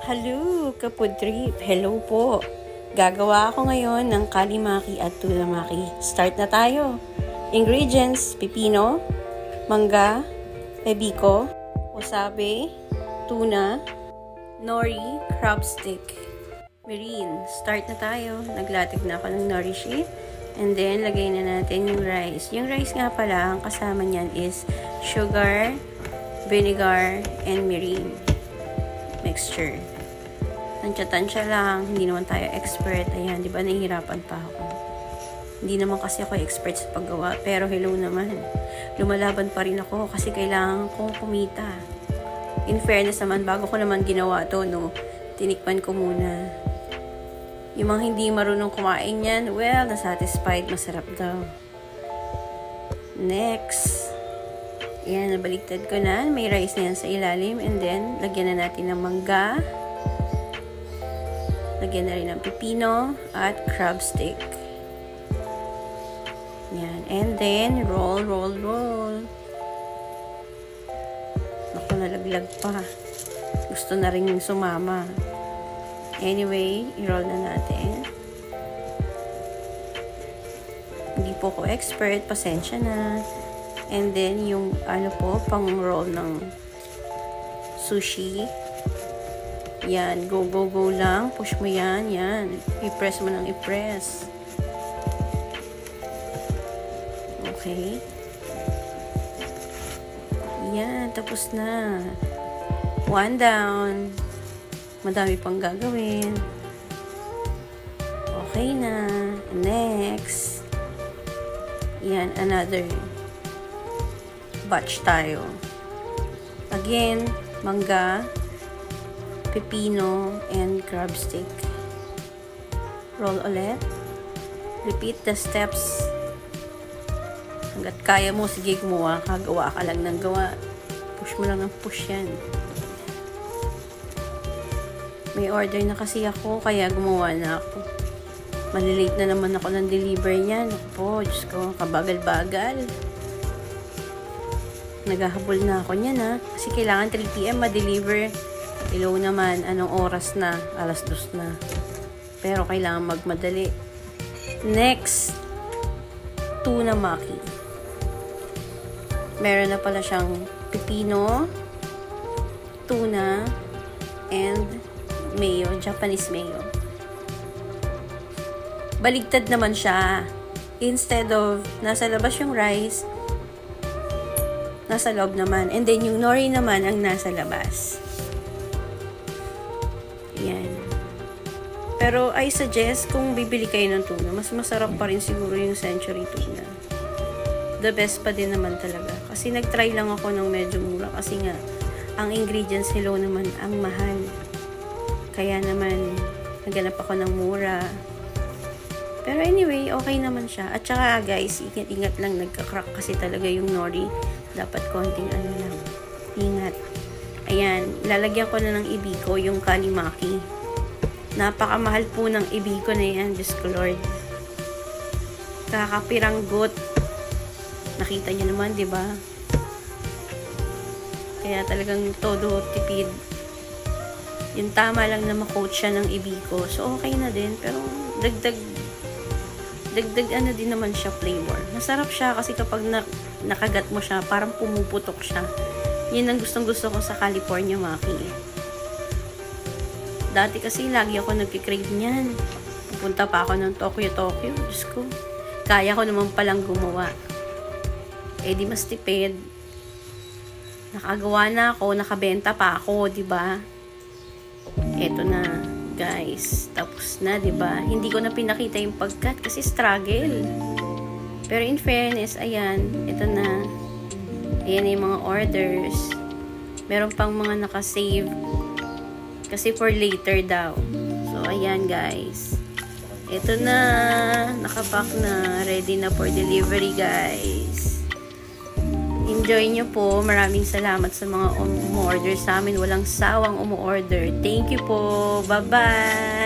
Hello, Kapud Trip. Hello po. Gagawa ako ngayon ng kalimaki at tulamaki. Start na tayo. Ingredients: pipino, mangga, ebiko, wasabi, tuna, nori, crab stick, mirin. Start na tayo. Naglatig na ako ng nori sheet. And then, lagay na natin yung rice. Yung rice nga pala, ang kasama niyan is sugar, vinegar, and mirin mixture. Tansya-tansya lang, hindi naman tayo expert. Ayan, di ba nahihirapan pa ako. Hindi naman kasi ako expert sa paggawa, pero hello naman. Lumalaban pa rin ako kasi kailangan kong kumita. In fairness naman, bago ko naman ginawa to, no, tinikman ko muna. Yung mga hindi marunong kumain yan, well, nasatisfied, masarap daw. Next. Ayan, nabaligtad ko na. May rice na yan sa ilalim. And then, lagyan na natin ng mangga. Lagyan na rin ng pipino at crab stick. Yan. And then, roll. Naku, nalaglag pa. Gusto na rin yung sumama. Anyway, i-roll na natin. Hindi po ko expert. Pasensya na. And then, yung pang-roll ng sushi. Yan, go lang. Push mo yan, yan. I-press mo ng i-press. Okay. Yan, tapos na. One down. Madami pang gagawin. Okay na. Next. Yan, another batch tayo. Again, mangga, pipino, and crab stick. Roll ulit. Repeat the steps. Hanggat kaya mo, sige gumawa ka. Gawa ka lang ng gawa. Push mo lang ng push yan. May order na kasi ako, kaya gumawa na ako. Malilate na naman ako ng deliver niyan. Ako po, Diyos ko, kabagal-bagal. Naghahabol na ako niyan, ha. Kasi kailangan 3 PM ma-deliver. Hello naman, anong oras na? 2:00 na. Pero kailangan magmadali. Next, tuna maki. Meron na pala siyang pipino, tuna, and mayo, Japanese mayo. Baligtad naman siya. Instead of nasa labas yung rice, nasa loob naman. And then yung nori naman ang nasa labas. Yan. Pero I suggest kung bibili kayo ng tuna, mas masarap pa rin siguro yung century tuna. The best pa din naman talaga. Kasi nag-try lang ako ng medyo mura. Kasi nga, ang ingredients, hello naman, ang mahal. Kaya naman, naghanap ako ng mura. Pero anyway, okay naman siya. At saka guys, ingat-ingat lang, nagka-crack kasi talaga yung nori. Dapat konting lang. Ingat. Ayan, lalagyan ko na ng ibiko, yung kalimaki. Napakamahal po ng ibiko na yan, Diyos ko Lord. Kakapiranggot. Nakita niyo naman, di ba? Kaya talagang todo tipid. Yung tama lang na ma-coat siya ng ibiko. So, okay na din. Pero, dagdag din naman siya flavor. Masarap siya kasi kapag nakagat mo siya, parang pumuputok siya. Yun ang gustong-gusto ko sa California Maki. Dati kasi lagi ako nagkikrave niyan. Pupunta pa ako ng Tokyo. Diyos ko. Kaya ko naman palang gumawa. Eh di mas tipid. Nakagawa na ako, nakabenta pa ako, di ba? Eto na, guys. Tapos na, di ba? Hindi ko na pinakita yung pagkat kasi struggle. Pero in fairness, ayan, ito na. Ayan yung mga orders. Meron pang mga nakasave. Kasi for later daw. So, ayan guys. Ito na. Nakapack na. Ready na for delivery guys. Enjoy nyo po. Maraming salamat sa mga umu-order sa amin. Walang sawang umu-order. Thank you po. Bye-bye.